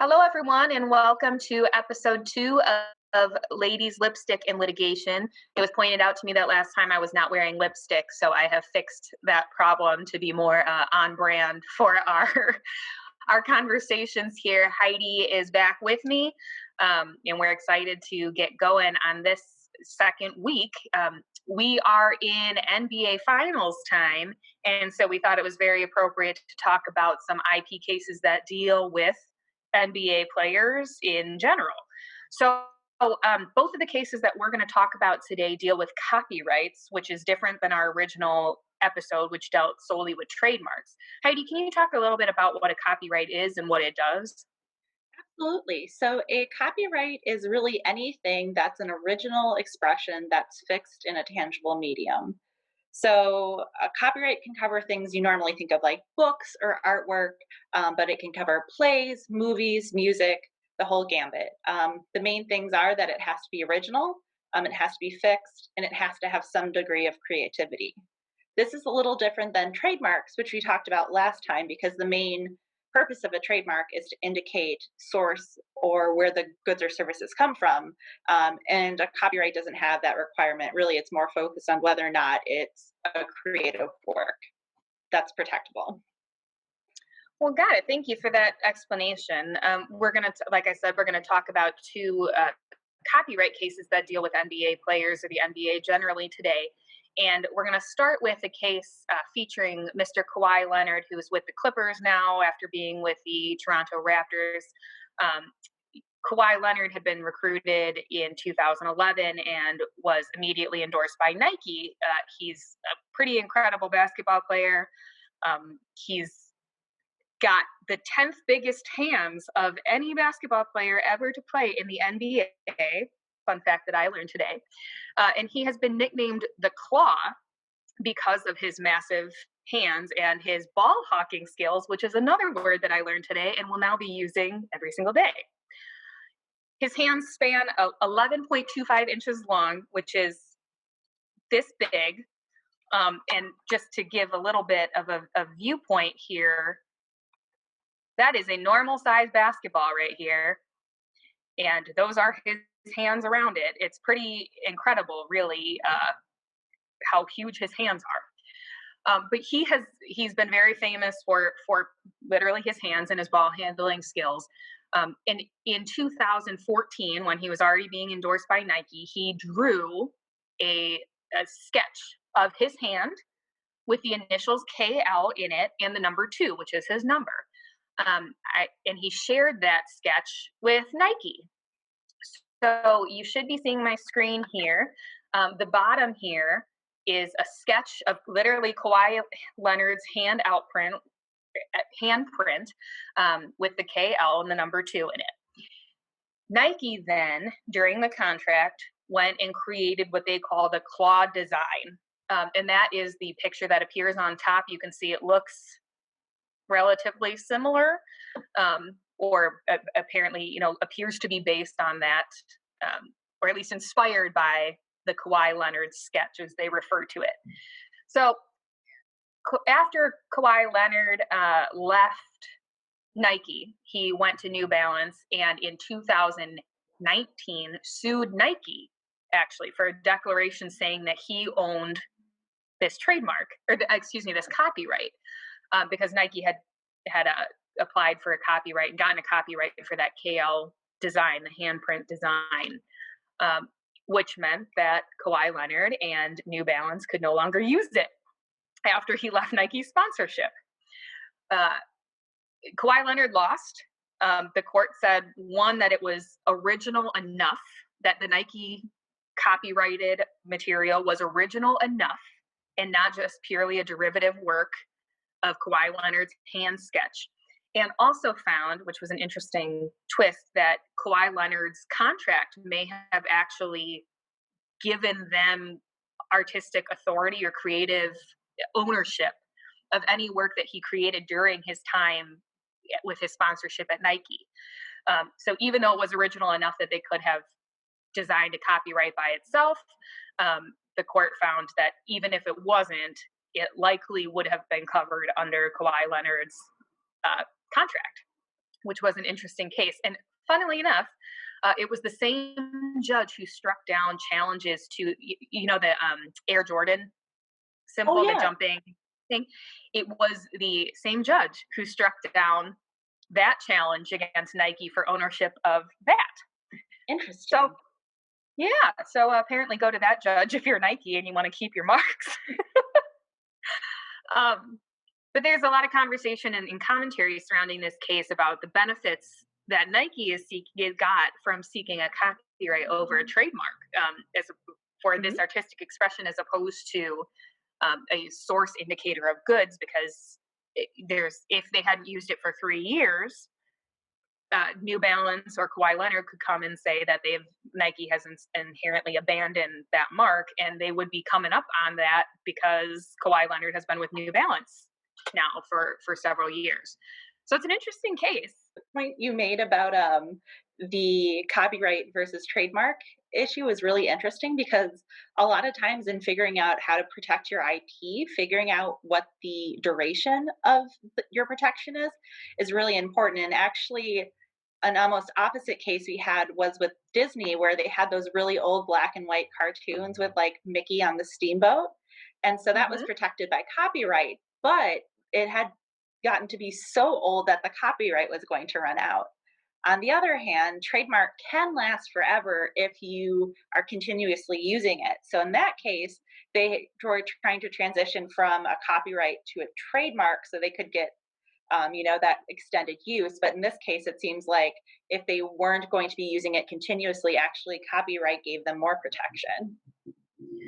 Hello, everyone, and welcome to episode two of Ladies Lipstick and Litigation. It was pointed out to me that last time I was not wearing lipstick, so I have fixed that problem to be more on brand for our conversations here. Heidi is back with me, and we're excited to get going on this second week. We are in NBA Finals time, and so we thought it was very appropriate to talk about some IP cases that deal with NBA players in general. So, both of the cases that we're going to talk about today deal with copyrights, which is different than our original episode, which dealt solely with trademarks. Heidi, can you talk a little bit about what a copyright is and what it does? Absolutely. So, a copyright is really anything that's an original expression that's fixed in a tangible medium. So, a copyright can cover things you normally think of like books or artwork, but it can cover plays, movies, music, the whole gambit. The main things are that it has to be original, it has to be fixed, and it has to have some degree of creativity. This is a little different than trademarks, which we talked about last time, because the main purpose of a trademark is to indicate source or where the goods or services come from. And a copyright doesn't have that requirement. Really, it's more focused on whether or not it's a creative work that's protectable. Well, got it. Thank you for that explanation. We're going to, like I said, we're going to talk about two copyright cases that deal with NBA players or the NBA generally today. And we're going to start with a case featuring Mr. Kawhi Leonard, who's with the Clippers now after being with the Toronto Raptors. Um, Kawhi Leonard had been recruited in 2011 and was immediately endorsed by Nike. He's a pretty incredible basketball player. He's got the 10th biggest hands of any basketball player ever to play in the NBA. Fun fact that I learned today. And he has been nicknamed the Claw because of his massive hands and his ball hawking skills, which is another word that I learned today and will now be using every single day. His hands span 11.25 inches long, which is this big. And just to give a little bit of a viewpoint here, that is a normal size basketball right here. And those are his hands around it. It's pretty incredible, really, how huge his hands are. But he's been very famous for literally his hands and his ball handling skills. And in 2014, when he was already being endorsed by Nike, he drew a sketch of his hand with the initials KL in it and the number 2, which is his number. And he shared that sketch with Nike. So you should be seeing my screen here. The bottom here is a sketch of literally Kawhi Leonard's handprint with the KL and the number 2 in it. Nike then, during the contract, went and created what they call the claw design. And that is the picture that appears on top. You can see it looks relatively similar, or apparently, appears to be based on that, or at least inspired by the Kawhi Leonard sketch, as they refer to it. So after Kawhi Leonard left Nike, he went to New Balance, and in 2019 sued Nike actually for a declaration saying that he owned this trademark, or this copyright, because Nike had applied for a copyright and gotten a copyright for that KL design, the handprint design, which meant that Kawhi Leonard and New Balance could no longer use it after he left Nike's sponsorship. Kawhi Leonard lost. The court said, one, that it was original enough, that the Nike copyrighted material was original enough and not just purely a derivative work of Kawhi Leonard's hand sketch. And also found, which was an interesting twist, that Kawhi Leonard's contract may have actually given them artistic authority or creative ownership of any work that he created during his time with his sponsorship at Nike. So even though it was original enough that they could have designed a copyright by itself, the court found that even if it wasn't, it likely would have been covered under Kawhi Leonard's contract. which was an interesting case. And funnily enough, it was the same judge who struck down challenges to, the Air Jordan Oh, symbol, the yeah. jumping thing. It was the same judge who struck down that challenge against Nike for ownership of that. So Interesting. yeah, so apparently go to that judge if you're Nike and you want to keep your marks. um, but there's a lot of conversation and commentary surrounding this case about the benefits that Nike is got from seeking a copyright over a trademark, for this Mhm. artistic expression, as opposed to a source indicator of goods. Because there's if they hadn't used it for 3 years, New Balance or Kawhi Leonard could come and say that Nike has inherently abandoned that mark, and they would be coming up on that because Kawhi Leonard has been with New Balance now for several years. So it's an interesting case. Point you made about the copyright versus trademark issue is really interesting because a lot of times in figuring out how to protect your IP, figuring out what the duration of your protection is really important. And actually, an almost opposite case we had was with Disney, where they had those really old black and white cartoons with like Mickey on the steamboat. And so that was Hmm. protected by copyright, but it had gotten to be so old that the copyright was going to run out. On the other hand, trademark can last forever if you are continuously using it. So in that case, they were trying to transition from a copyright to a trademark so they could get that extended use. But in this case, it seems like if they weren't going to be using it continuously, actually copyright gave them more protection,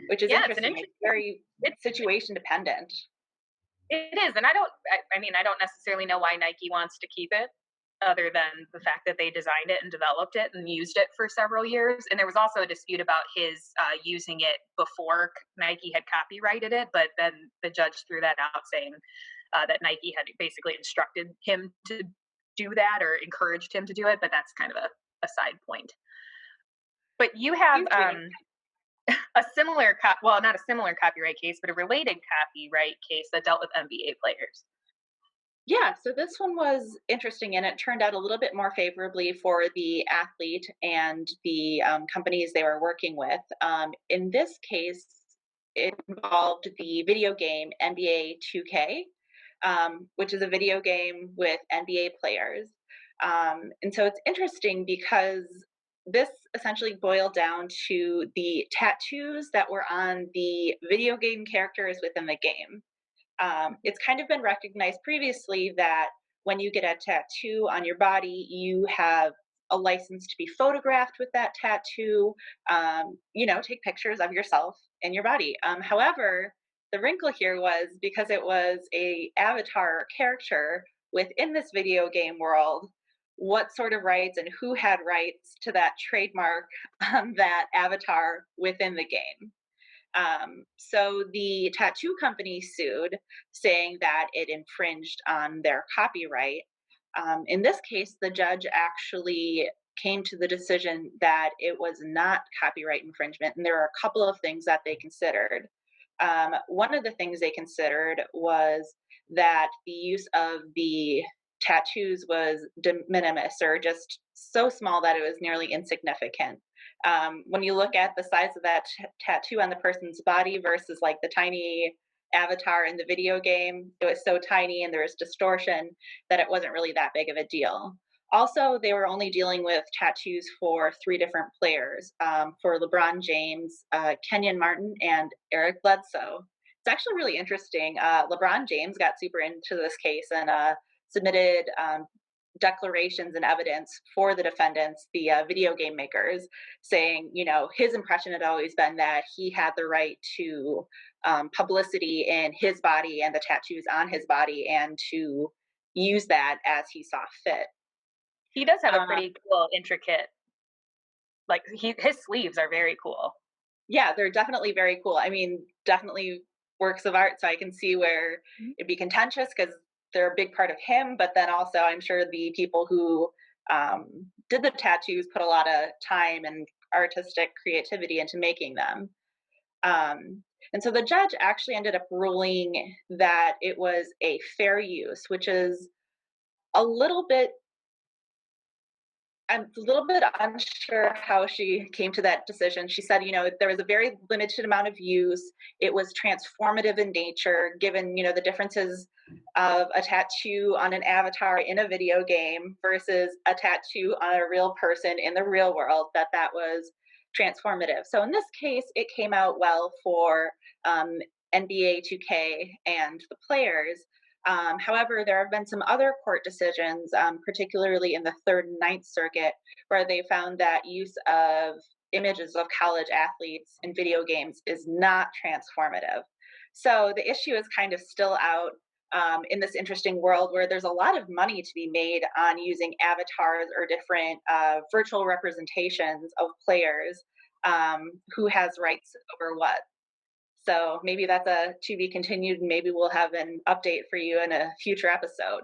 which is Yeah, it's an interesting. It's interesting. very It, situation dependent. it is, and I don't. I mean, I don't necessarily know why Nike wants to keep it, other than the fact that they designed it and developed it and used it for several years. And there was also a dispute about his using it before Nike had copyrighted it, but then the judge threw that out, saying that Nike had basically instructed him to do that or encouraged him to do it. But that's kind of a side point. But you have Interesting. a well, not a similar copyright case, but a related copyright case that dealt with NBA players. Yeah, so this one was interesting and it turned out a little bit more favorably for the athlete and the companies they were working with. In this case, it involved the video game NBA 2K, which is a video game with NBA players. And so it's interesting because this essentially boiled down to the tattoos that were on the video game characters within the game. It's kind of been recognized previously that when you get a tattoo on your body, you have a license to be photographed with that tattoo, take pictures of yourself and your body. However, the wrinkle here was because it was a avatar character within this video game world, what sort of rights and who had rights to that trademark on that avatar within the game. So the tattoo company sued, saying that it infringed on their copyright. In this case, the judge actually came to the decision that it was not copyright infringement, and there are a couple of things that they considered. One of the things they considered was that the use of the tattoos was de minimis or just so small that it was nearly insignificant. When you look at the size of that tattoo on the person's body versus like the tiny avatar in the video game, it was so tiny and there was distortion that it wasn't really that big of a deal. Also, they were only dealing with tattoos for three different players, for LeBron James, Kenyon Martin, and Eric Bledsoe. It's actually really interesting. LeBron James got super into this case and submitted declarations and evidence for the defendants, the video game makers, saying, his impression had always been that he had the right to publicity in his body and the tattoos on his body and to use that as he saw fit. He does have a Uh, pretty cool, intricate, like his sleeves are very cool. yeah, they're definitely very cool. I mean, definitely works of art. So I can see where Mhm. it'd be contentious because they're a big part of him. But then also, I'm sure the people who did the tattoos put a lot of time and artistic creativity into making them. And so the judge actually ended up ruling that it was a fair use, which is a little bit I'm a little bit unsure how she came to that decision. She said, there was a very limited amount of use. It was transformative in nature, given, the differences of a tattoo on an avatar in a video game versus a tattoo on a real person in the real world, that was transformative. So in this case, it came out well for um, NBA 2K and the players. However, there have been some other court decisions, particularly in the Third and Ninth Circuit, where they found that use of images of college athletes in video games is not transformative. So the issue is kind of still out in this interesting world where there's a lot of money to be made on using avatars or different virtual representations of players who has rights over what. So maybe that's a to be continued, and maybe we'll have an update for you in a future episode.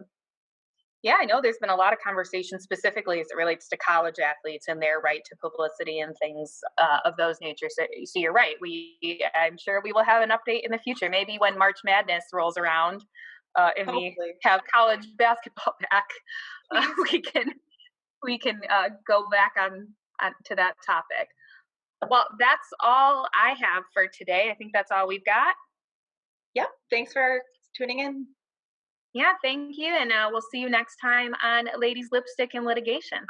Yeah, I know there's been a lot of conversation specifically as it relates to college athletes and their right to publicity and things of those natures. So you're right. I'm sure we will have an update in the future. Maybe when March Madness rolls around, and we Hopefully. have college basketball back, uh, Please. we can go back on to that topic. Well, that's all I have for today. I think that's all we've got. Yep. Thanks for tuning in. Yeah, thank you, and we'll see you next time on Ladies Lipstick and Litigation.